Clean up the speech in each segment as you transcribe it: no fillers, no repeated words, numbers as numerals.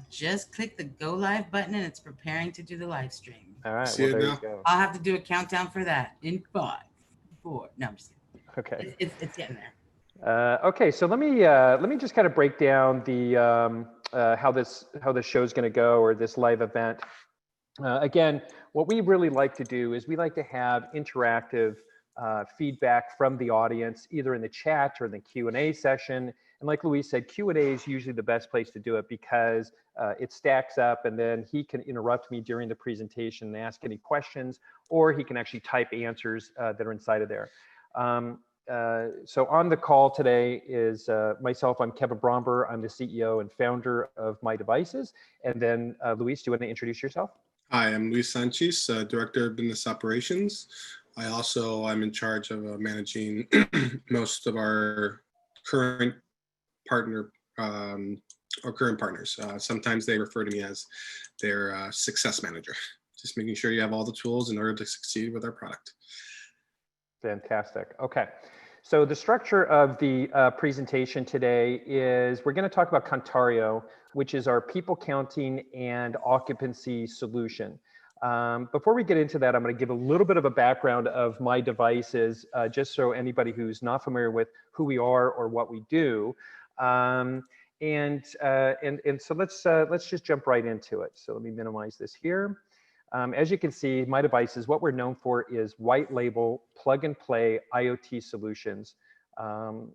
just clicked the go live button and it's preparing to do the live stream. All I right, see well, it there you now. go. I'll have to do a countdown for that in five, four. No, I'm just kidding. Okay. It's getting there. Okay, so let me just kind of break down the how this show is going to go, or this live event. Again, what we really like to do is we like to have interactive feedback from the audience, either in the chat or in the Q&A session. And like Luis said, Q&A is usually the best place to do it because it stacks up, and then he can interrupt me during the presentation and ask any questions, or he can actually type answers that are inside of there. So on the call today is myself. I'm Kevin Bromber. I'm the CEO and founder of My Devices. And then Luis, do you want to introduce yourself? Hi, I'm Luis Sanchez, Director of Business Operations. I'm in charge of managing most of our current partner or current partners. Sometimes they refer to me as their success manager, just making sure you have all the tools in order to succeed with our product. Fantastic. Okay. So the structure of the presentation today is we're going to talk about Countario, which is our people counting and occupancy solution. Before we get into that, I'm going to give a little bit of a background of My Devices, just so anybody who's not familiar with who we are or what we do. And so let's just jump right into it. So let me minimize this here. As you can see, My Devices, what we're known for is white label, plug and play IoT solutions. And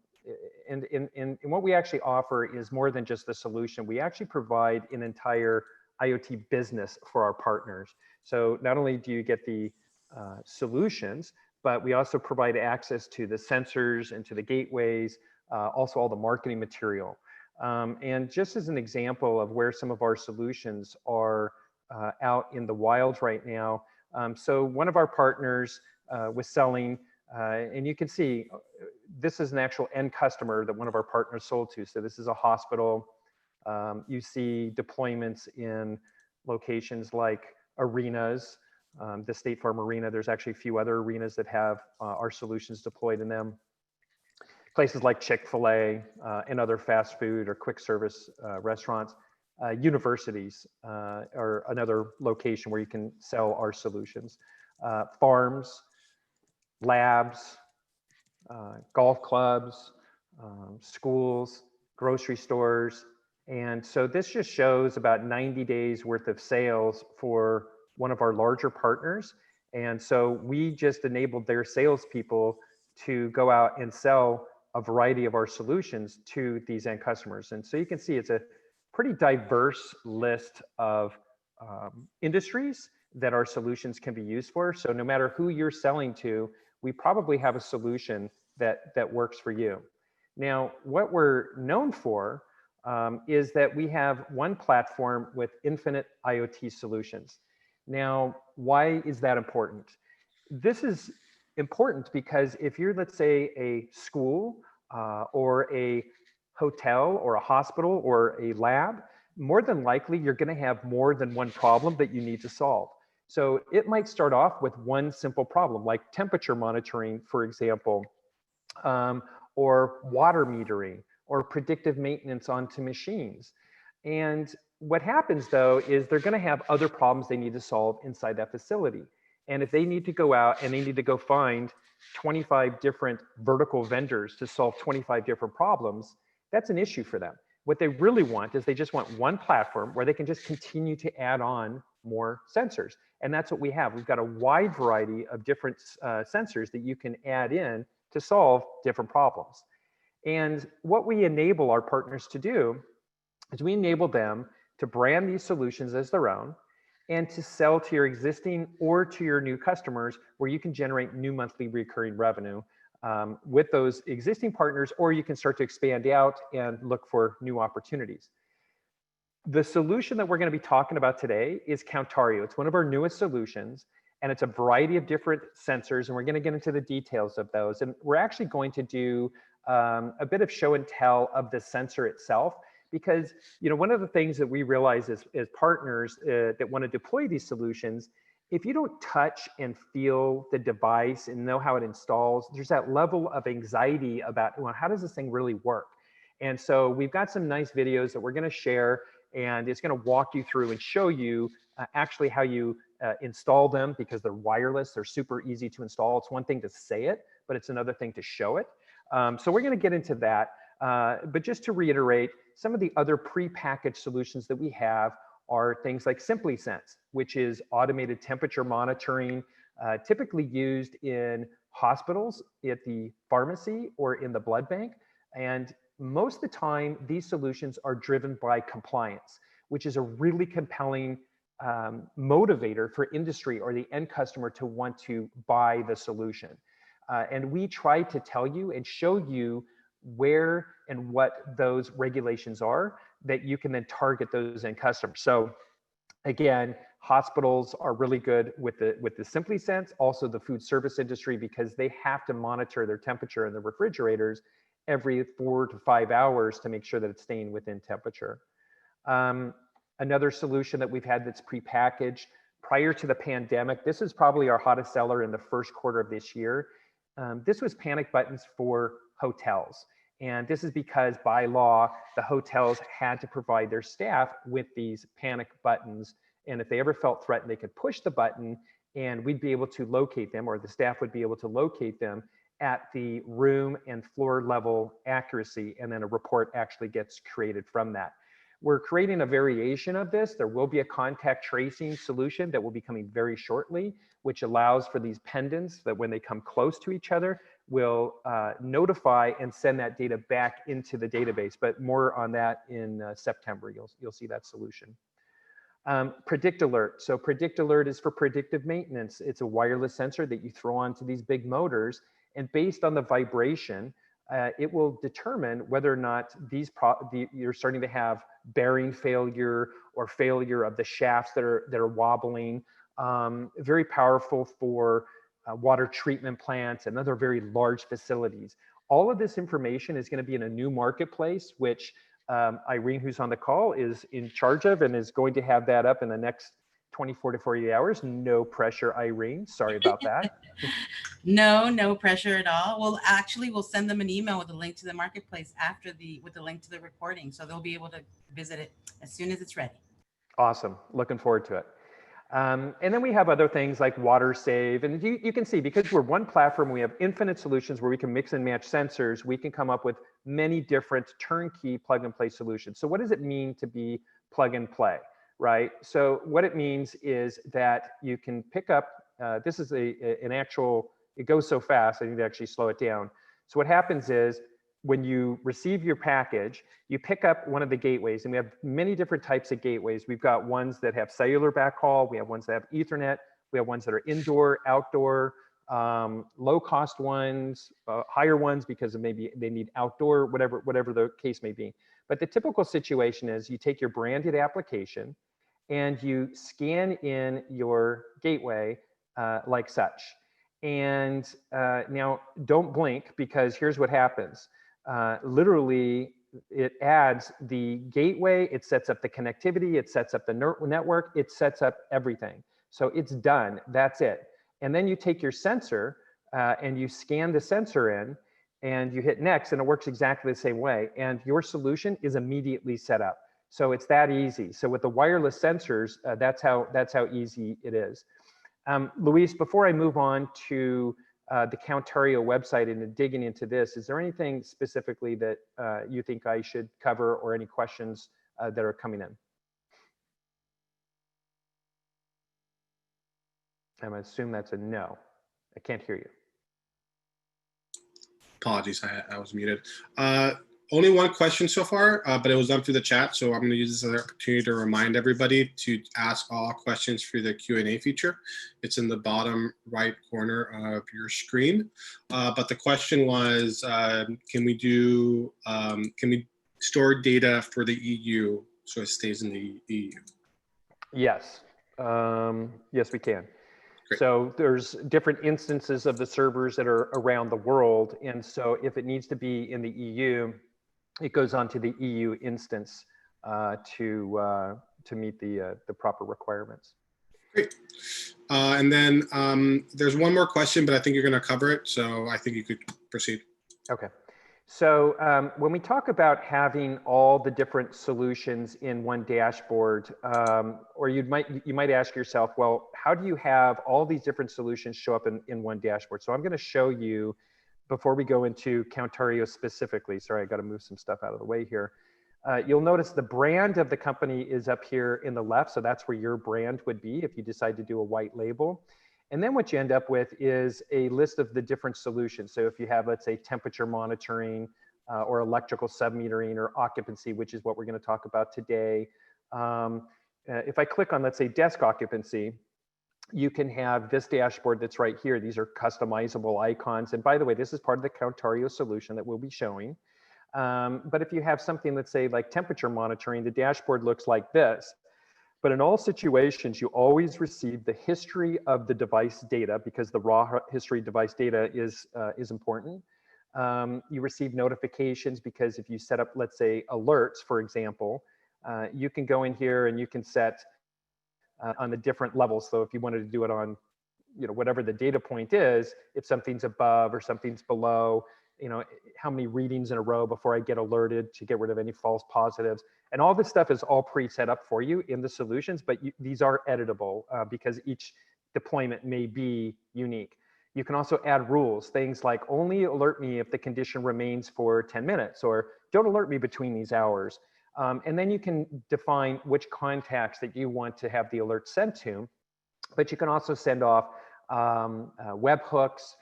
what we actually offer is more than just the solution. We actually provide an entire IoT business for our partners. So not only do you get the solutions, but we also provide access to the sensors and to the gateways, also all the marketing material. And just as an example of where some of our solutions are out in the wild right now. So one of our partners was selling, and you can see this is an actual end customer that one of our partners sold to. So this is a hospital. You see deployments in locations like arenas, the State Farm Arena. There's actually a few other arenas that have our solutions deployed in them. Places like Chick-fil-A and other fast food or quick service restaurants. Universities are another location where you can sell our solutions. Farms, labs, golf clubs, schools, grocery stores. And so this just shows about 90 days worth of sales for one of our larger partners. And so we just enabled their salespeople to go out and sell a variety of our solutions to these end customers. And so you can see it's a pretty diverse list of industries that our solutions can be used for. So no matter who you're selling to, we probably have a solution that works for you. Now, what we're known for is that we have one platform with infinite IoT solutions. Now, why is that important? This is important because if you're, let's say, a school or a hotel or a hospital or a lab, more than likely you're going to have more than one problem that you need to solve. So it might start off with one simple problem, like temperature monitoring, for example, or water metering, or predictive maintenance onto machines. And what happens though is they're going to have other problems they need to solve inside that facility. And if they need to go out and they need to go find 25 different vertical vendors to solve 25 different problems, that's an issue for them. What they really want is they just want one platform where they can just continue to add on more sensors. And that's what we have. We've got a wide variety of different sensors that you can add in to solve different problems. And what we enable our partners to do is we enable them to brand these solutions as their own and to sell to your existing or to your new customers, where you can generate new monthly recurring revenue with those existing partners, or you can start to expand out and look for new opportunities. The solution that we're going to be talking about today is Countario. It's one of our newest solutions, and it's a variety of different sensors, and we're going to get into the details of those. And we're actually going to do a bit of show and tell of the sensor itself, because one of the things that we realize as partners that want to deploy these solutions, if you don't touch and feel the device and know how it installs, there's that level of anxiety about, well, how does this thing really work? And so we've got some nice videos that we're going to share, and it's going to walk you through and show you actually how you install them, because they're wireless. They're super easy to install. It's one thing to say it, but it's another thing to show it. So we're going to get into that. But just to reiterate, some of the other pre-packaged solutions that we have are things like SimplySense, which is automated temperature monitoring, typically used in hospitals, at the pharmacy, or in the blood bank. And most of the time, these solutions are driven by compliance, which is a really compelling motivator for industry or the end customer to want to buy the solution. And we try to tell you and show you where and what those regulations are, that you can then target those end customers. So again, hospitals are really good with the SimplySense, also the food service industry, because they have to monitor their temperature in the refrigerators every 4 to 5 hours to make sure that it's staying within temperature. Another solution that we've had that's prepackaged prior to the pandemic, this is probably our hottest seller in the first quarter of this year. This was panic buttons for hotels. And this is because by law, the hotels had to provide their staff with these panic buttons. And if they ever felt threatened, they could push the button and we'd be able to locate them, or the staff would be able to locate them at the room and floor level accuracy. And then a report actually gets created from that. We're creating a variation of this. There will be a contact tracing solution that will be coming very shortly, which allows for these pendants that when they come close to each other, will notify and send that data back into the database. But more on that in September. You'll see that solution. Predict Alert. So Predict Alert is for predictive maintenance. It's a wireless sensor that you throw onto these big motors, and based on the vibration, it will determine whether or not you're starting to have bearing failure or failure of the shafts that are wobbling. Very powerful for water treatment plants and other very large facilities. All of this information is going to be in a new marketplace, which Irene, who's on the call, is in charge of and is going to have that up in the next 24 to 48 hours. No pressure, Irene. Sorry about that. No pressure at all. Well, actually, we'll send them an email with a link to the marketplace with the link to the recording. So they'll be able to visit it as soon as it's ready. Awesome. Looking forward to it. And then we have other things like water save. And you can see, because we're one platform, we have infinite solutions where we can mix and match sensors. We can come up with many different turnkey plug and play solutions. So what does it mean to be plug and play, right? So what it means is that you can pick up, this is an actual, it goes so fast, I need to actually slow it down. So what happens is, when you receive your package, you pick up one of the gateways, and we have many different types of gateways. We've got ones that have cellular backhaul. We have ones that have Ethernet. We have ones that are indoor, outdoor, low-cost ones, higher ones because of maybe they need outdoor, whatever the case may be. But the typical situation is you take your branded application and you scan in your gateway like such. And now don't blink, because here's what happens. Literally, it adds the gateway, it sets up the connectivity, it sets up the network, it sets up everything. So it's done, that's it. And then you take your sensor and you scan the sensor in and you hit next, and it works exactly the same way. And your solution is immediately set up. So it's that easy. So with the wireless sensors, that's how easy it is. Luis, before I move on to the Countario website and digging into this, is there anything specifically that you think I should cover, or any questions that are coming in? I'm gonna assume that's a no. I can't hear you. Apologies, I was muted. Only one question so far, but it was done through the chat. So I'm going to use this as an opportunity to remind everybody to ask all questions through the Q&A feature. It's in the bottom right corner of your screen. But the question was, can we store data for the EU so it stays in the EU? Yes, yes, we can. Great. So there's different instances of the servers that are around the world. And so if it needs to be in the EU, it goes on to the EU instance to meet the proper requirements. Great. And then there's one more question, but I think you're going to cover it. So I think you could proceed. Okay. So when we talk about having all the different solutions in one dashboard, or you might ask yourself, well, how do you have all these different solutions show up in one dashboard? So I'm going to show you before we go into Countario specifically. Sorry, I got to move some stuff out of the way here. You'll notice the brand of the company is up here in the left. So that's where your brand would be if you decide to do a white label. And then what you end up with is a list of the different solutions. So if you have, let's say, temperature monitoring or electrical submetering or occupancy, which is what we're going to talk about today. If I click on, let's say, desk occupancy, you can have this dashboard that's right here. These are customizable icons. And by the way, this is part of the Countario solution that we'll be showing. But if you have something, let's say, like temperature monitoring, the dashboard looks like this. But in all situations, you always receive the history of the device data because the raw history device data is important. You receive notifications because if you set up, let's say, alerts, for example, you can go in here and you can set on the different levels. So if you wanted to do it on, whatever the data point is, if something's above or something's below, how many readings in a row before I get alerted to get rid of any false positives. And all this stuff is all pre-set up for you in the solutions, but these are editable because each deployment may be unique. You can also add rules, things like only alert me if the condition remains for 10 minutes, or don't alert me between these hours. And then you can define which contacts that you want to have the alert sent to, but you can also send off webhooks,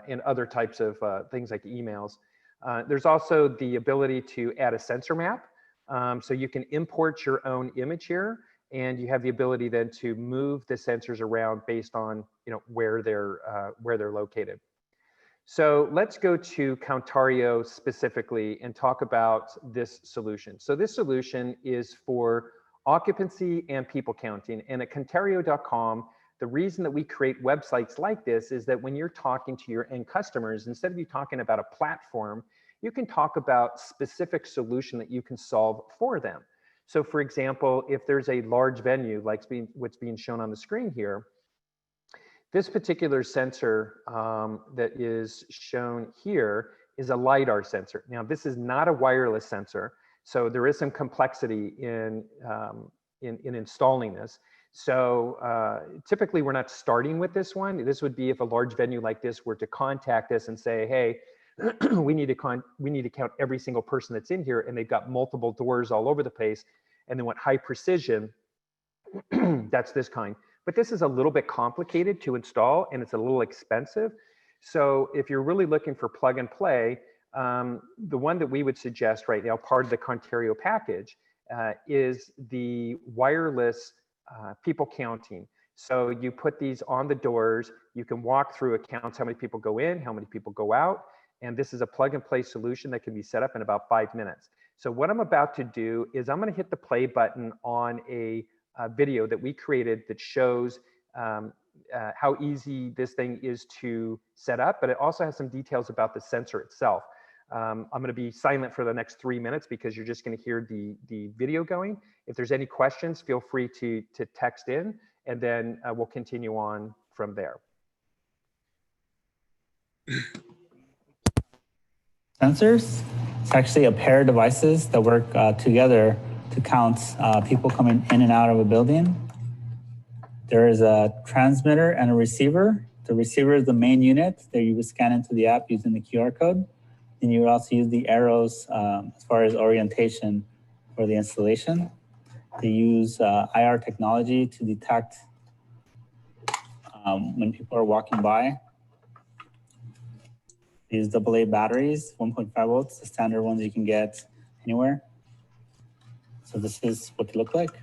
and other types of things like emails. There's also the ability to add a sensor map. So you can import your own image here, and you have the ability then to move the sensors around based on where they're located. So let's go to Countario specifically and talk about this solution. So this solution is for occupancy and people counting. And at Countario.com, the reason that we create websites like this is that when you're talking to your end customers, instead of you talking about a platform, you can talk about specific solution that you can solve for them. So for example, if there's a large venue like what's being shown on the screen here, this particular sensor that is shown here is a LiDAR sensor. Now, this is not a wireless sensor, so there is some complexity in installing this. So typically we're not starting with this one. This would be if a large venue like this were to contact us and say, hey, we need to count every single person that's in here, and they've got multiple doors all over the place, and they want high precision. That's this kind. But this is a little bit complicated to install, and it's a little expensive. So if you're really looking for plug and play, the one that we would suggest right now, part of the Countario package, is the wireless people counting. So you put these on the doors, you can walk through accounts, how many people go in, how many people go out, and this is a plug and play solution that can be set up in about 5 minutes. So what I'm about to do is I'm going to hit the play button on a video that we created that shows how easy this thing is to set up, but it also has some details about the sensor itself. I'm going to be silent for the next 3 minutes because you're just going to hear the video going. If there's any questions, feel free to text in, and then we'll continue on from there. Sensors, it's actually a pair of devices that work together to count people coming in and out of a building. There is a transmitter and a receiver. The receiver is the main unit that you would scan into the app using the QR code. And you would also use the arrows as far as orientation for the installation. They use IR technology to detect when people are walking by. They use AA batteries, 1.5 volts, the standard ones you can get anywhere. So this is what they look like.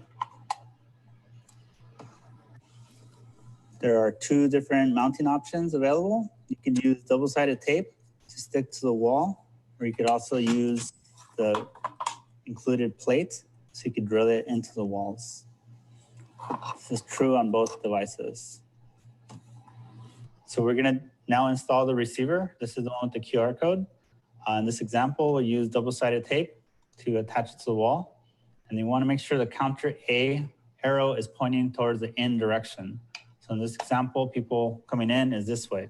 There are 2 different mounting options available. You can use double-sided tape to stick to the wall, or you could also use the included plate so you could drill it into the walls. This is true on both devices. So we're going to now install the receiver. This is the one with the QR code. In this example, we'll use double-sided tape to attach it to the wall. And you want to make sure the counter A arrow is pointing towards the in direction. So in this example, people coming in is this way.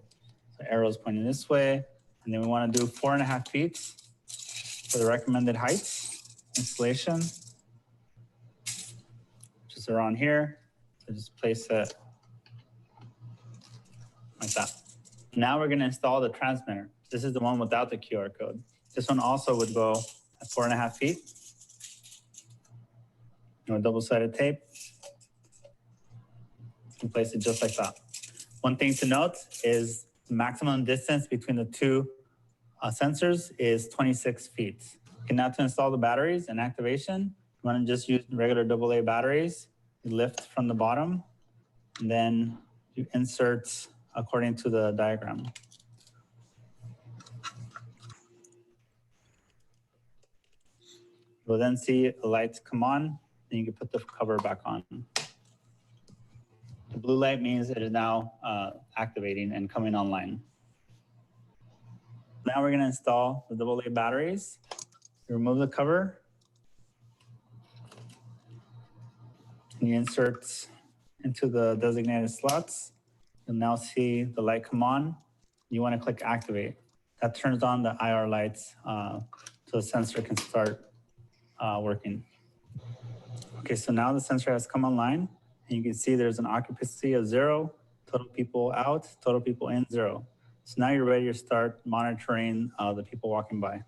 So arrow is pointing this way. And then we want to do 4.5 feet for the recommended heights, installation, just around here. So just place it like that. Now we're gonna install the transmitter. This is the one without the QR code. This one also would go at 4.5 feet. Double-sided tape. You can place it just like that. One thing to note is the maximum distance between the two sensors is 26 feet. Okay, now to install the batteries and activation, you want to just use regular AA batteries. You lift from the bottom, and then you insert according to the diagram. You'll then see the lights come on, and you can put the cover back on. The blue light means it is now activating and coming online. Now we're going to install the AA batteries. You remove the cover. And you insert into the designated slots. You'll now see the light come on. You want to click activate. That turns on the IR lights so the sensor can start working. Okay, so now the sensor has come online. And you can see there's an occupancy of 0, total people out, total people in 0. So now you're ready to start monitoring the people walking by.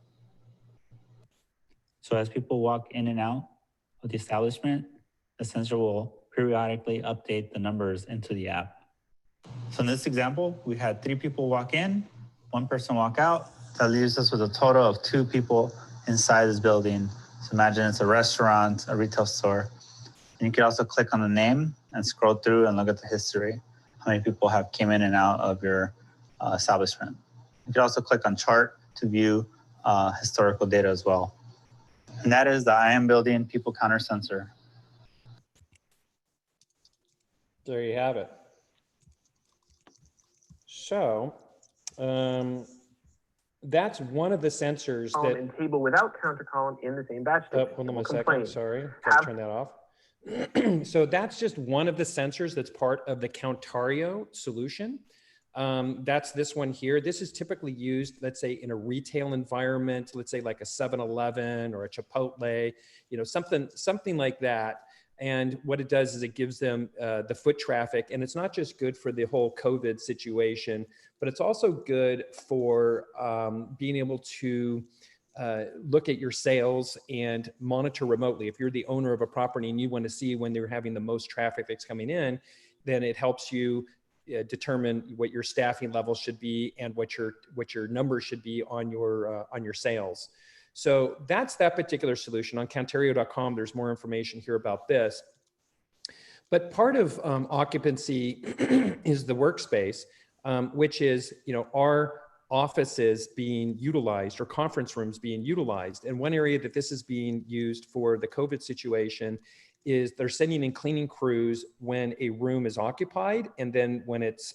So as people walk in and out of the establishment, the sensor will periodically update the numbers into the app. So in this example, we had 3 people walk in, 1 person walk out. That leaves us with a total of 2 people inside this building. So imagine it's a restaurant, a retail store. And you can also click on the name and scroll through and look at the history, how many people have came in and out of your establishment. You can also click on chart to view historical data as well. And that is the IM building people counter sensor. There you have it. So that's one of the sensors that. And table without counter column in the same batch. Hold on a second. Sorry, gotta turn that off. So that's just one of the sensors that's part of the Countario solution. That's this one here. This is typically used, let's say, in a retail environment, let's say like a 7-Eleven or a Chipotle, something like that. And what it does is it gives them the foot traffic, and it's not just good for the whole COVID situation, but it's also good for being able to look at your sales and monitor remotely. If you're the owner of a property and you want to see when they're having the most traffic that's coming in, then it helps you determine what your staffing level should be and what your numbers should be on your sales. So that's that particular solution. On Countario.com, there's more information here about this. But part of occupancy is the workspace, which is our offices being utilized or conference rooms being utilized. And one area that this is being used for the COVID situation is they're sending in cleaning crews when a room is occupied and then when it's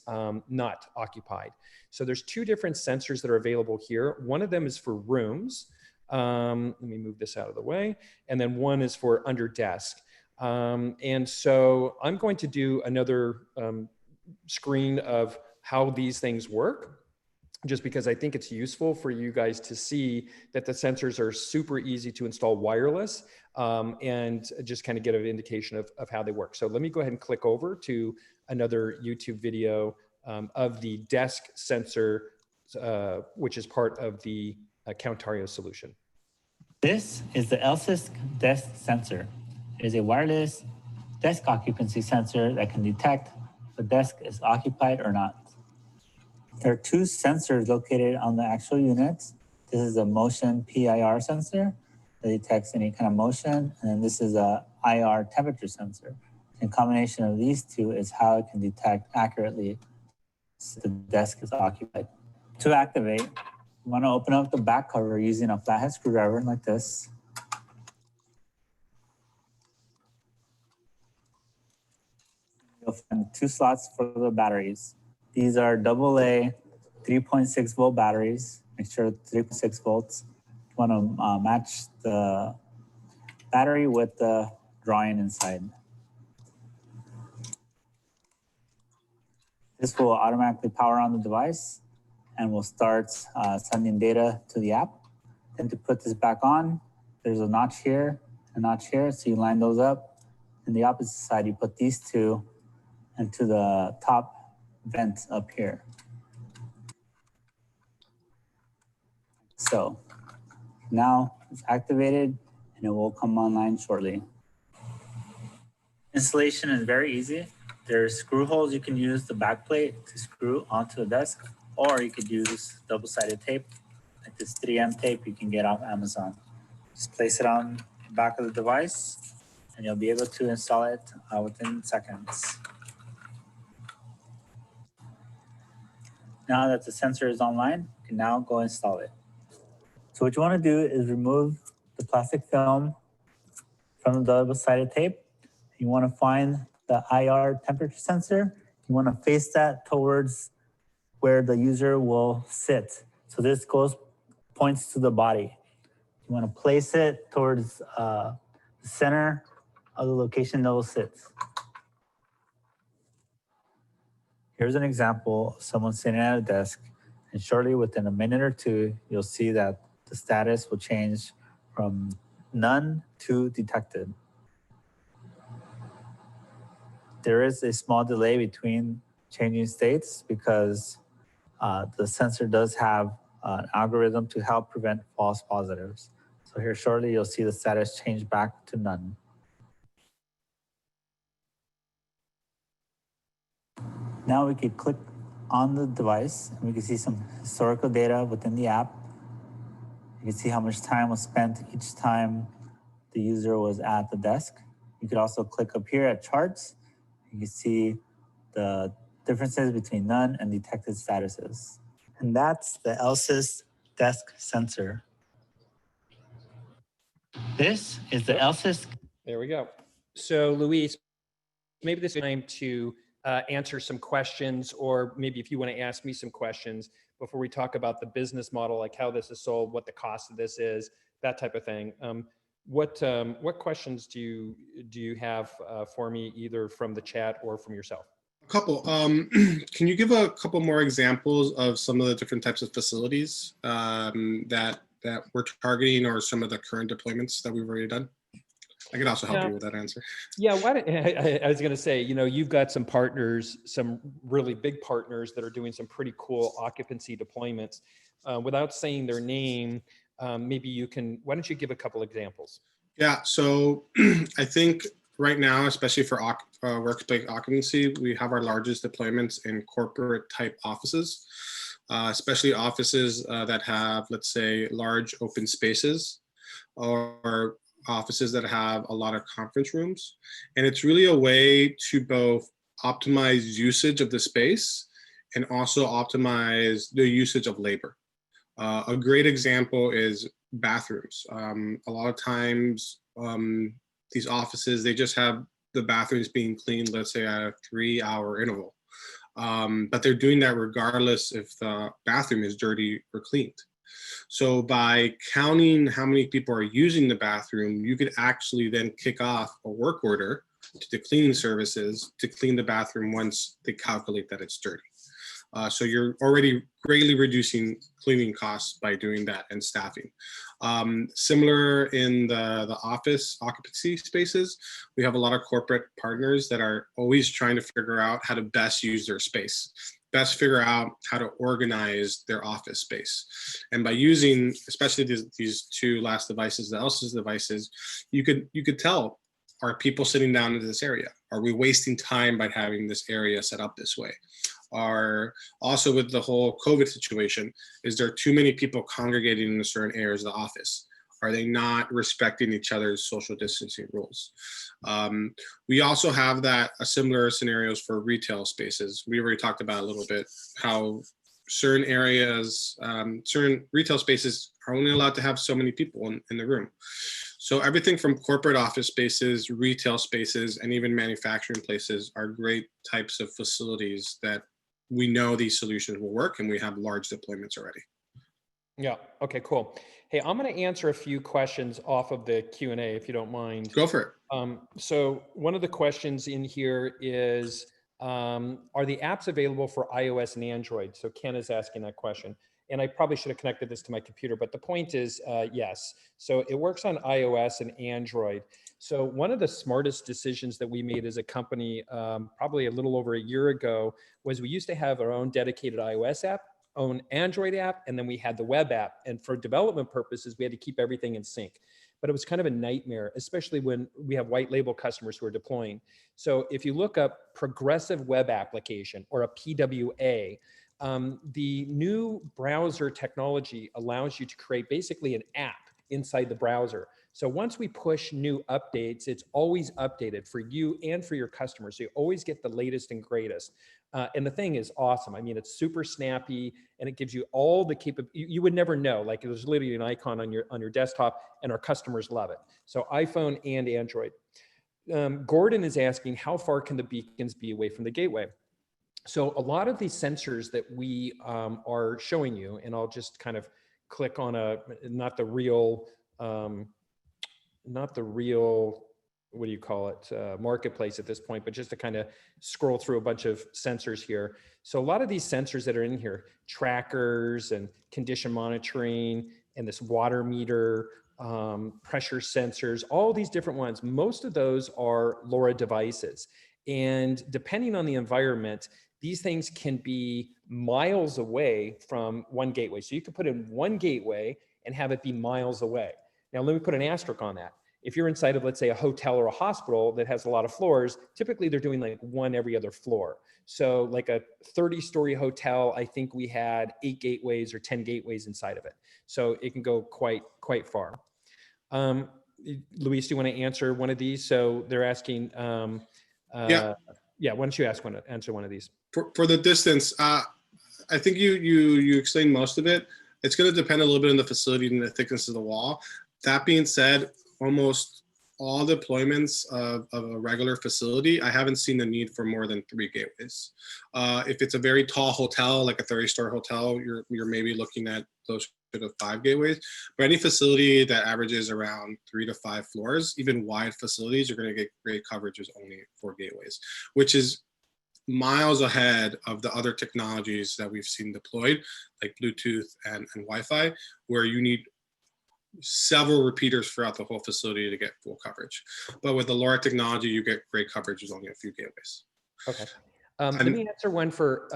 not occupied. So there's 2 different sensors that are available here. One of them is for rooms. Let me move this out of the way. And then one is for under desk. And so I'm going to do another screen of how these things work, just because I think it's useful for you guys to see that the sensors are super easy to install wireless and just kind of get an indication of how they work. So let me go ahead and click over to another YouTube video of the desk sensor, which is part of the Countario solution. This is the LSISC desk sensor. It is a wireless desk occupancy sensor that can detect if a desk is occupied or not. There are 2 sensors located on the actual units. This is a motion PIR sensor that detects any kind of motion, and then this is a IR temperature sensor. In combination of these 2 is how it can detect accurately if the desk is occupied. To activate, you want to open up the back cover using a flathead screwdriver like this. You'll find 2 slots for the batteries. These are AA 3.6 volt batteries. Make sure 3.6 volts. You want to match the battery with the drawing inside. This will automatically power on the device and will start sending data to the app. Then to put this back on, there's a notch here, a notch here. So you line those up. And the opposite side, you put these two into the top vent up here. So now it's activated and it will come online shortly. Installation is very easy. There's screw holes you can use the back plate to screw onto the desk, or you could use double-sided tape, like this 3M tape you can get off Amazon. Just place it on the back of the device and you'll be able to install it within seconds. Now that the sensor is online, you can now go install it. So what you want to do is remove the plastic film from the double-sided tape. You want to find the IR temperature sensor. You want to face that towards where the user will sit. So this points to the body. You want to place it towards the center of the location that will sit. Here's an example of someone sitting at a desk, and shortly within a minute or two, you'll see that the status will change from none to detected. There is a small delay between changing states because the sensor does have an algorithm to help prevent false positives. So here shortly, you'll see the status change back to none. Now we could click on the device and we can see some historical data within the app. You can see how much time was spent each time the user was at the desk. You could also click up here at charts. You can see the differences between none and detected statuses. And that's the ELSYS desk sensor. This is the ELSYS. There we go. So Luis, maybe this is time to answer some questions, or maybe if you want to ask me some questions before we talk about the business model, like how this is sold, what the cost of this is, that type of thing. What questions do you have for me, either from the chat or from yourself? A couple. Can you give a couple more examples of some of the different types of facilities that we're targeting, or some of the current deployments that we've already done? I could also help you with that answer. Yeah, I was going to say, you've got some partners, some really big partners that are doing some pretty cool occupancy deployments. Without saying their name, maybe why don't you give a couple examples? Yeah, so I think right now, especially for workspace occupancy, we have our largest deployments in corporate type offices, especially offices that have, let's say, large open spaces, or offices that have a lot of conference rooms. And it's really a way to both optimize usage of the space and also optimize the usage of labor. A great example is bathrooms. A lot of times, these offices, they just have the bathrooms being cleaned, let's say at a 3-hour interval. But they're doing that regardless if the bathroom is dirty or cleaned. So by counting how many people are using the bathroom, you could actually then kick off a work order to the cleaning services to clean the bathroom once they calculate that it's dirty. So you're already greatly reducing cleaning costs by doing that, and staffing. Similar in the office occupancy spaces, we have a lot of corporate partners that are always trying to figure out how to best use their space, best figure out how to organize their office space. And by using, especially these two last devices, the ELSYS devices, you could tell, are people sitting down in this area? Are we wasting time by having this area set up this way? Are also, with the whole COVID situation, is there too many people congregating in certain areas of the office? Are they not respecting each other's social distancing rules? We also have similar scenarios for retail spaces. We already talked about a little bit how certain areas, certain retail spaces are only allowed to have so many people in the room. So everything from corporate office spaces, retail spaces, and even manufacturing places are great types of facilities that we know these solutions will work, and we have large deployments already. Yeah. Okay, cool. Hey, I'm going to answer a few questions off of the Q&A, if you don't mind. Go for it. So one of the questions in here is, are the apps available for iOS and Android? So Ken is asking that question. And I probably should have connected this to my computer, but the point is, yes. So it works on iOS and Android. So one of the smartest decisions that we made as a company, probably a little over a year ago, was we used to have our own dedicated iOS app, own Android app, and then we had the web app. And for development purposes, we had to keep everything in sync. But it was kind of a nightmare, especially when we have white label customers who are deploying. So if you look up progressive web application or a PWA, the new browser technology allows you to create basically an app inside the browser. So once we push new updates, it's always updated for you and for your customers. So you always get the latest and greatest. And the thing is awesome. I mean, it's super snappy and it gives you all the you would never know. Like there's literally an icon on your desktop and our customers love it. So iPhone and Android. Gordon is asking, how far can the beacons be away from the gateway? So a lot of these sensors that we are showing you, and I'll just kind of click on not the real, what do you call it, marketplace at this point, but just to kind of scroll through a bunch of sensors here. So a lot of these sensors that are in here, trackers and condition monitoring and this water meter, pressure sensors, all these different ones, most of those are LoRa devices. And depending on the environment, these things can be miles away from one gateway. So you could put in one gateway and have it be miles away. Now, let me put an asterisk on that. If you're inside of, let's say, a hotel or a hospital that has a lot of floors, typically they're doing like one every other floor. So like a 30-story hotel, I think we had 8 gateways or 10 gateways inside of it. So it can go quite far. Luis, do you want to answer one of these? So they're asking, yeah, why don't you answer one of these? For the distance, I think you explained most of it. It's going to depend a little bit on the facility and the thickness of the wall. That being said, almost all deployments of a regular facility, I haven't seen the need for more than 3 gateways. If it's a very tall hotel, like a 30-story hotel, you're maybe looking at closer to 5 gateways. But any facility that averages around 3 to 5 floors, even wide facilities, you're going to get great coverage with only 4 gateways, which is miles ahead of the other technologies that we've seen deployed, like Bluetooth and Wi-Fi, where you need several repeaters throughout the whole facility to get full coverage. But with the LoRa technology, you get great coverage with only a few gateways. Okay. Let me answer one for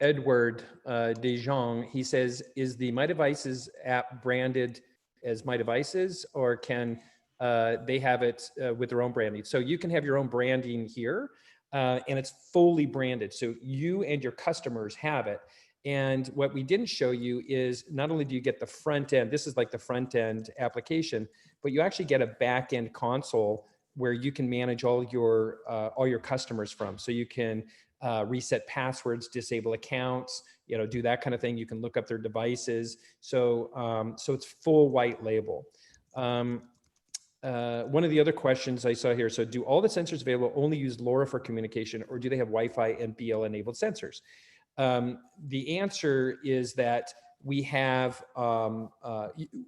Edward DeJong. He says, is the My Devices app branded as My Devices, or can they have it with their own branding? So you can have your own branding here, and it's fully branded. So you and your customers have it. And what we didn't show you is not only do you get the front end, this is like the front end application, but you actually get a back end console where you can manage all your customers from. So you can reset passwords, disable accounts, do that kind of thing. You can look up their devices. So it's full white label. One of the other questions I saw here, so do all the sensors available only use LoRa for communication, or do they have Wi-Fi and BL enabled sensors? The answer is that we have,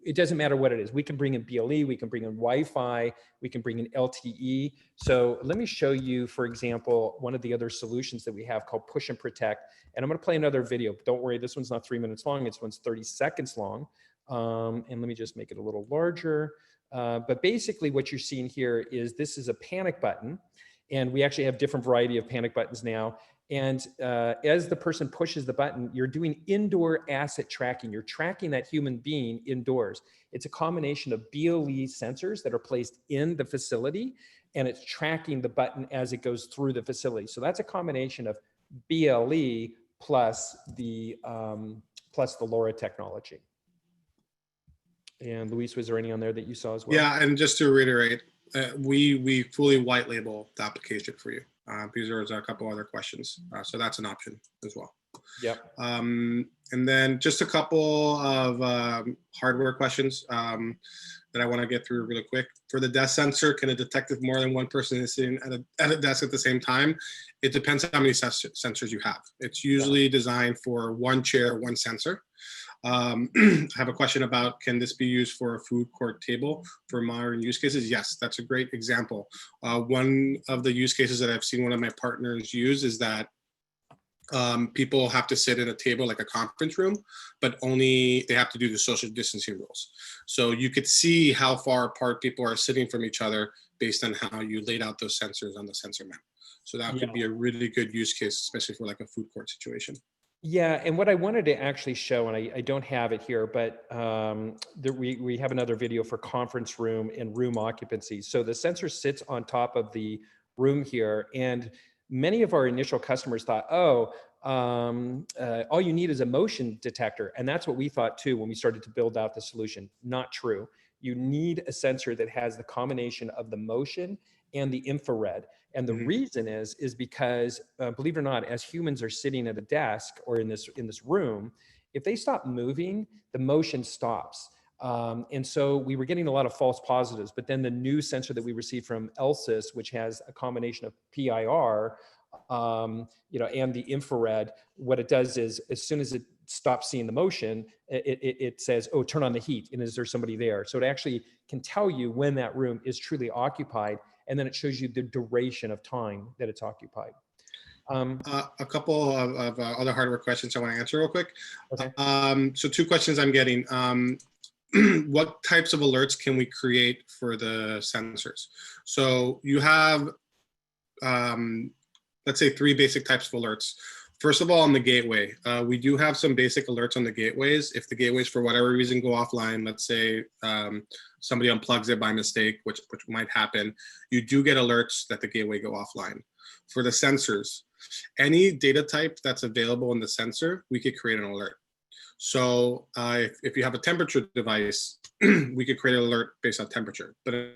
it doesn't matter what it is. We can bring in BLE, we can bring in Wi-Fi, we can bring in LTE. So let me show you, for example, one of the other solutions that we have called Push and Protect. And I'm going to play another video. Don't worry, this one's not 3 minutes long. This one's 30 seconds long. And let me just make it a little larger. But basically what you're seeing here is this is a panic button. And we actually have different variety of panic buttons now. And as the person pushes the button, you're doing indoor asset tracking. You're tracking that human being indoors. It's a combination of BLE sensors that are placed in the facility, and it's tracking the button as it goes through the facility. So that's a combination of BLE plus the LoRa technology. And Luis, was there any on there that you saw as well? Yeah, and just to reiterate, we fully white label the application for you. Because there's a couple other questions. So that's an option as well. Yep. And then just a couple of hardware questions that I want to get through really quick. For the desk sensor, can it detect if more than one person is sitting at a desk at the same time? It depends on how many sensors you have. It's usually designed for one chair, one sensor. I have a question about, can this be used for a food court table for modern use cases? Yes, that's a great example. One of the use cases that I've seen one of my partners use is that people have to sit at a table like a conference room, but only they have to do the social distancing rules. So you could see how far apart people are sitting from each other based on how you laid out those sensors on the sensor map. So that could be a really good use case, especially for like a food court situation. Yeah, and what I wanted to actually show, and I don't have it here, but we have another video for conference room and room occupancy. So the sensor sits on top of the room here, and many of our initial customers thought, oh, all you need is a motion detector. And that's what we thought too when we started to build out the solution. Not true. You need a sensor that has the combination of the motion and the infrared. And the reason is because, believe it or not, as humans are sitting at a desk or in this room, if they stop moving, the motion stops. And so we were getting a lot of false positives. But then the new sensor that we received from Elsys, which has a combination of PIR, and the infrared, what it does is as soon as it stops seeing the motion, it says, oh, turn on the heat. And is there somebody there? So it actually can tell you when that room is truly occupied. And then it shows you the duration of time that it's occupied. A couple of other hardware questions I want to answer real quick. Okay. So 2 questions I'm getting. What types of alerts can we create for the sensors? So you have, let's say 3 basic types of alerts. First of all, on the gateway, we do have some basic alerts on the gateways. If the gateways, for whatever reason, go offline, let's say somebody unplugs it by mistake, which might happen, you do get alerts that the gateway go offline. For the sensors, any data type that's available in the sensor, we could create an alert. So if you have a temperature device, we could create an alert based on temperature. But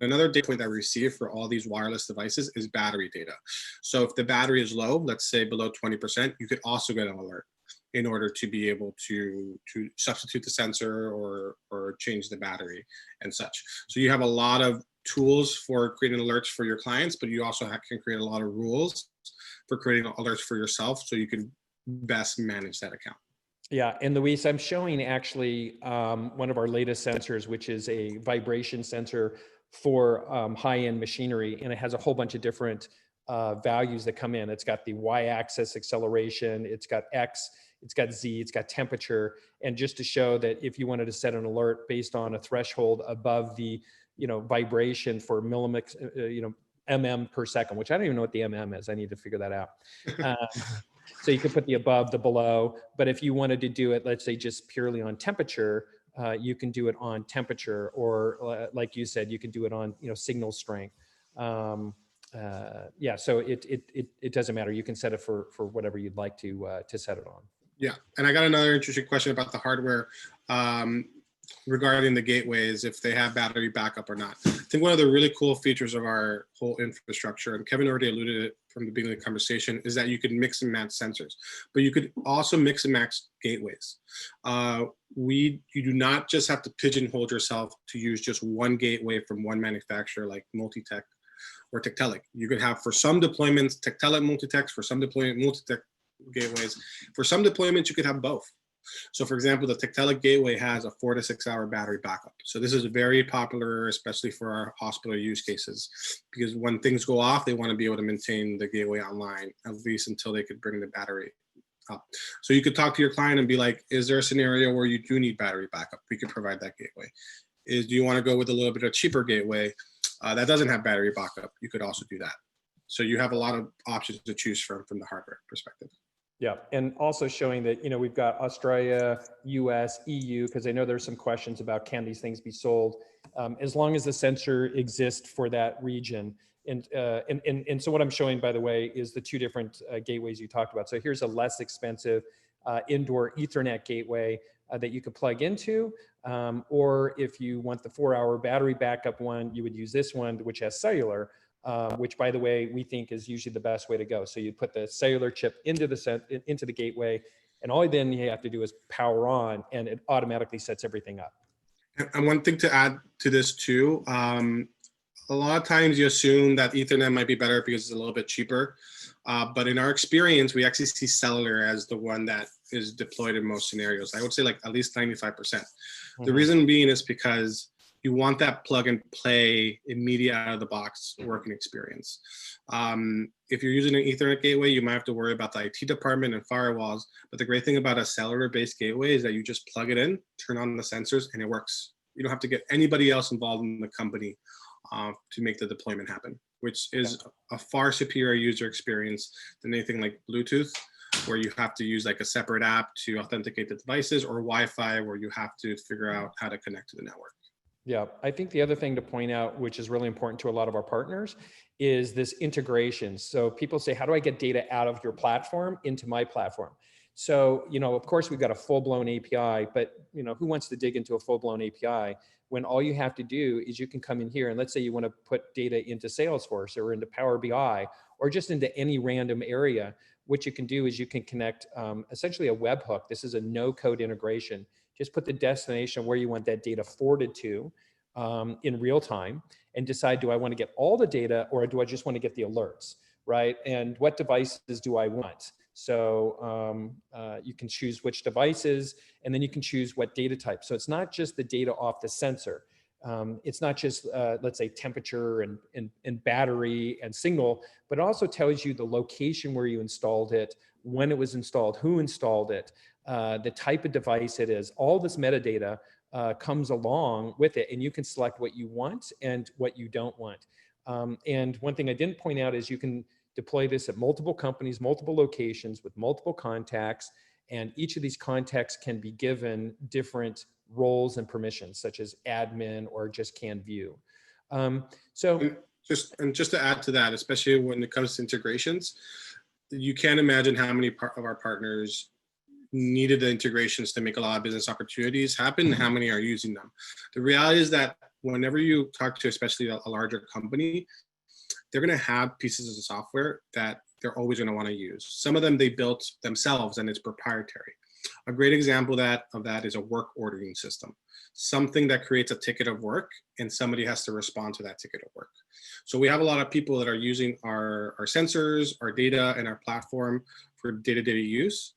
another data point that we receive for all these wireless devices is battery data. So if the battery is low, let's say below 20%, you could also get an alert in order to be able to substitute the sensor or change the battery and such. So you have a lot of tools for creating alerts for your clients, but you also can create a lot of rules for creating alerts for yourself so you can best manage that account. Yeah, and Luis, I'm showing actually one of our latest sensors, which is a vibration sensor for high-end machinery, and it has a whole bunch of different values that come in. It's got the y-axis acceleration, it's got X, it's got Z, it's got temperature, and just to show that if you wanted to set an alert based on a threshold above the, vibration for millimetric, mm per second, which I don't even know what the mm is. I need to figure that out. So you could put the above, the below, but if you wanted to do it, let's say just purely on temperature, you can do it on temperature, or like you said, you can do it on, signal strength. Yeah, so it doesn't matter. You can set it for whatever you'd like to set it on. Yeah, and I got another interesting question about the hardware regarding the gateways, if they have battery backup or not. I think one of the really cool features of our whole infrastructure, and Kevin already alluded to it from the beginning of the conversation, is that you can mix and match sensors, but you could also mix and match gateways. You do not just have to pigeonhole yourself to use just one gateway from one manufacturer like Multitech or Tectelic. You could have, for some deployments, Tectelic Multitech, for some deployment, Multitech gateways. For some deployments, you could have both. So for example, the Tectelic gateway has a 4 to 6 hour battery backup. So this is very popular, especially for our hospital use cases, because when things go off, they want to be able to maintain the gateway online, at least until they could bring the battery up. So you could talk to your client and be like, is there a scenario where you do need battery backup? We could provide that gateway. Do you want to go with a little bit of cheaper gateway that doesn't have battery backup? You could also do that. So you have a lot of options to choose from the hardware perspective. Yeah, and also showing that, we've got Australia, US, EU, because I know there's some questions about can these things be sold, as long as the sensor exists for that region. And so what I'm showing, by the way, is the 2 different gateways you talked about. So here's a less expensive indoor Ethernet gateway that you could plug into, or if you want the 4-hour battery backup one, you would use this one, which has cellular. Which, by the way, we think is usually the best way to go. So you put the cellular chip into the gateway, and all then you have to do is power on, and it automatically sets everything up. And one thing to add to this too, a lot of times you assume that Ethernet might be better because it's a little bit cheaper. But in our experience, we actually see cellular as the one that is deployed in most scenarios. I would say like at least 95%. The reason being is because you want that plug and play immediate out of the box working experience. If you're using an Ethernet gateway, you might have to worry about the IT department and firewalls. But the great thing about a cellular-based gateway is that you just plug it in, turn on the sensors, and it works. You don't have to get anybody else involved in the company to make the deployment happen, which is a far superior user experience than anything like Bluetooth, where you have to use like a separate app to authenticate the devices, or Wi-Fi, where you have to figure out how to connect to the network. Yeah, I think the other thing to point out, which is really important to a lot of our partners, is this integration. So people say, how do I get data out of your platform into my platform? So, of course, we've got a full-blown API, but, who wants to dig into a full-blown API when all you have to do is you can come in here and let's say you want to put data into Salesforce or into Power BI or just into any random area. What you can do is you can connect essentially a webhook. This is a no-code integration. Just put the destination where you want that data forwarded to in real time and decide, do I want to get all the data or do I just want to get the alerts, right? And what devices do I want? So you can choose which devices and then you can choose what data type. So it's not just the data off the sensor. It's not just, let's say, temperature and battery and signal, but it also tells you the location where you installed it, when it was installed, who installed it, the type of device it is. All this metadata comes along with it, and you can select what you want and what you don't want. And one thing I didn't point out is you can deploy this at multiple companies, multiple locations with multiple contacts, and each of these contacts can be given different roles and permissions, such as admin or just can view. Just to add to that, especially when it comes to integrations, you can't imagine how many of our partners needed the integrations to make a lot of business opportunities happen and how many are using them. The reality is that whenever you talk to especially a larger company, they're going to have pieces of software that they're always going to want to use. Some of them they built themselves and it's proprietary. A great example of that is a work ordering system, something that creates a ticket of work and somebody has to respond to that ticket of work. So we have a lot of people that are using our sensors, our data, and our platform for day-to-day use.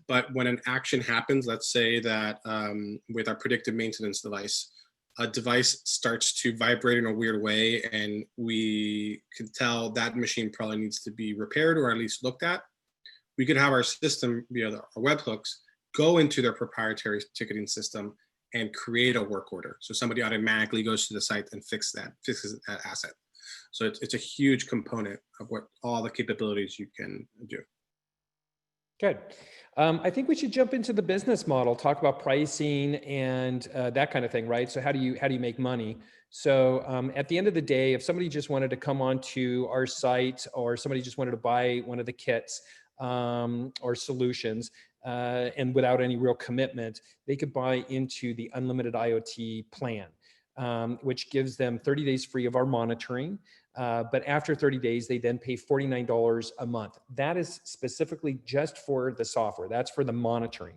But when an action happens, let's say that with our predictive maintenance device, a device starts to vibrate in a weird way and we can tell that machine probably needs to be repaired or at least looked at, we could have our system via our webhooks go into their proprietary ticketing system and create a work order. So somebody automatically goes to the site and fixes that asset. So it's a huge component of what all the capabilities you can do. Good. I think we should jump into the business model, talk about pricing and that kind of thing, right? So how do you make money? So at the end of the day, if somebody just wanted to come onto our site or somebody just wanted to buy one of the kits or solutions and without any real commitment, they could buy into the unlimited IoT plan, which gives them 30 days free of our monitoring. But after 30 days, they then pay $49 a month. That is specifically just for the software. That's for the monitoring.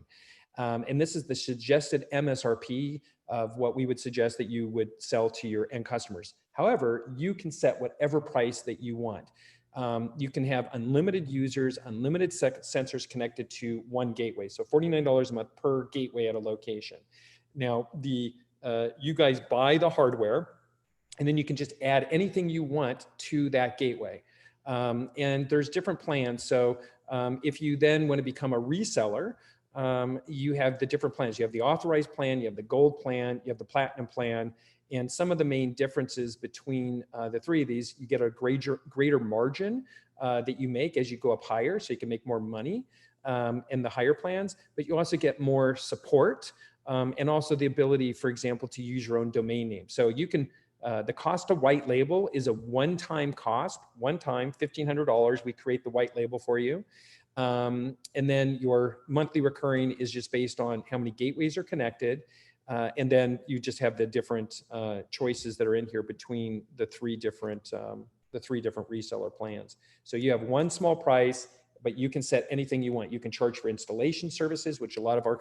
And this is the suggested MSRP of what we would suggest that you would sell to your end customers. However, you can set whatever price that you want. You can have unlimited users, unlimited sensors connected to one gateway. So $49 a month per gateway at a location. Now, you guys buy the hardware, and then you can just add anything you want to that gateway. And there's different plans. So if you then want to become a reseller, you have the different plans. You have the authorized plan, you have the gold plan, you have the platinum plan. And some of the main differences between the three of these, you get a greater margin that you make as you go up higher, so you can make more money in the higher plans, but you also get more support and also the ability, for example, to use your own domain name. So you can, the cost of white label is a one-time cost, $1,500, we create the white label for you. And then your monthly recurring is just based on how many gateways are connected. And then you just have the different choices that are in here between the three different reseller plans. So you have one small price, but you can set anything you want. You can charge for installation services, which a lot of our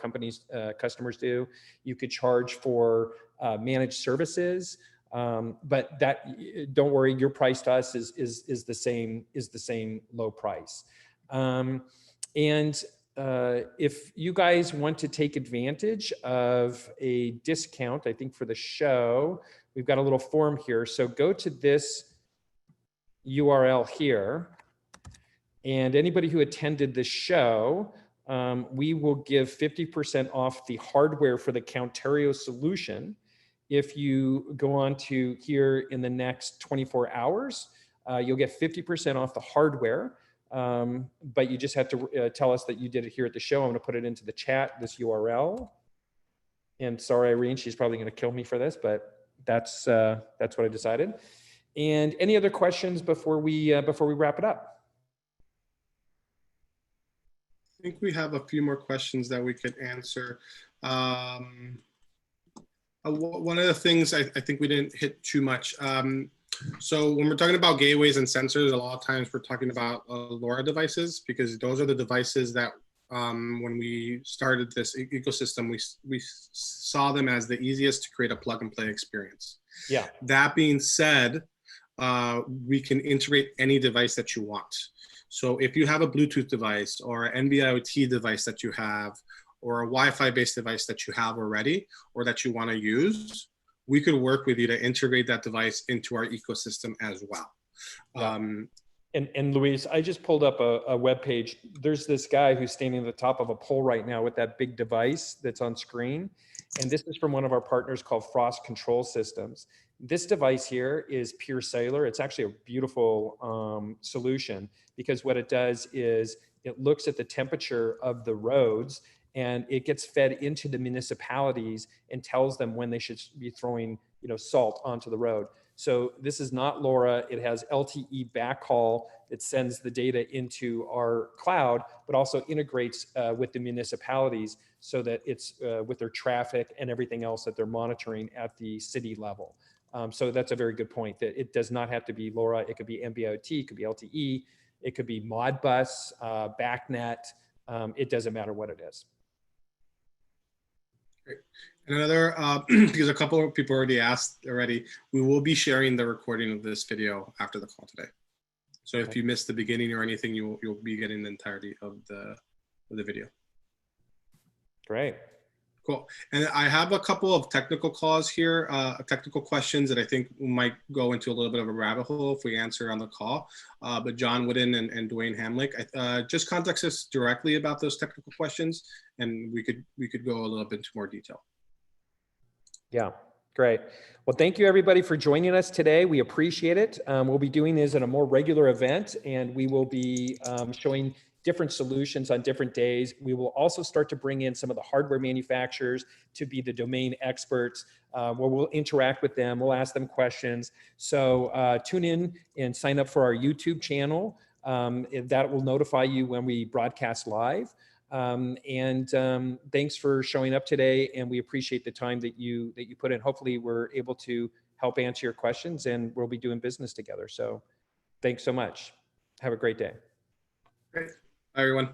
customers do. You could charge for managed services, but that, don't worry, your price to us is the same low price. And if you guys want to take advantage of a discount, I think for the show, we've got a little form here. So go to this URL here, and anybody who attended the show, we will give 50% off the hardware for the Countario solution. If you go on to here in the next 24 hours, you'll get 50% off the hardware. But you just have to tell us that you did it here at the show. I'm going to put it into the chat, this URL. And sorry, Irene, she's probably going to kill me for this, but that's what I decided. And any other questions before we wrap it up? I think we have a few more questions that we could answer. One of the things I think we didn't hit too much. So when we're talking about gateways and sensors, a lot of times we're talking about LoRa devices, because those are the devices that when we started this ecosystem, we saw them as the easiest to create a plug and play experience. Yeah. That being said, we can integrate any device that you want. So if you have a Bluetooth device or an NB-IoT device that you have, or a Wi-Fi based device that you have already, or that you want to use, we could work with you to integrate that device into our ecosystem as well. Yeah. And Luis, I just pulled up a web page. There's this guy who's standing at the top of a pole right now with that big device that's on screen. And this is from one of our partners called Frost Control Systems. This device here is pure cellular. It's actually a beautiful solution, because what it does is it looks at the temperature of the roads, and it gets fed into the municipalities and tells them when they should be throwing, salt onto the road. So this is not LoRa. It has LTE backhaul that sends the data into our cloud, but also integrates with the municipalities so that it's with their traffic and everything else that they're monitoring at the city level. So that's a very good point, that it does not have to be LoRa. It could be NB-IoT, it could be LTE, it could be Modbus, BACnet. It doesn't matter what it is. Great. And another, because a couple of people already asked already, we will be sharing the recording of this video after the call today. So if you missed the beginning or anything, you'll be getting the entirety of the video. Great. Cool. And I have a couple of technical calls here, technical questions that I think might go into a little bit of a rabbit hole if we answer on the call. But John Wooden and Dwayne Hamlick, just contact us directly about those technical questions, and we could go a little bit into more detail. Yeah, great. Well, thank you everybody for joining us today. We appreciate it. We'll be doing this at a more regular event, and we will be showing different solutions on different days. We will also start to bring in some of the hardware manufacturers to be the domain experts, where we'll interact with them. We'll ask them questions. So tune in and sign up for our YouTube channel. That will notify you when we broadcast live. Thanks for showing up today, and we appreciate the time that you put in. Hopefully we're able to help answer your questions, and we'll be doing business together. So thanks so much. Have a great day. Great. Bye, everyone.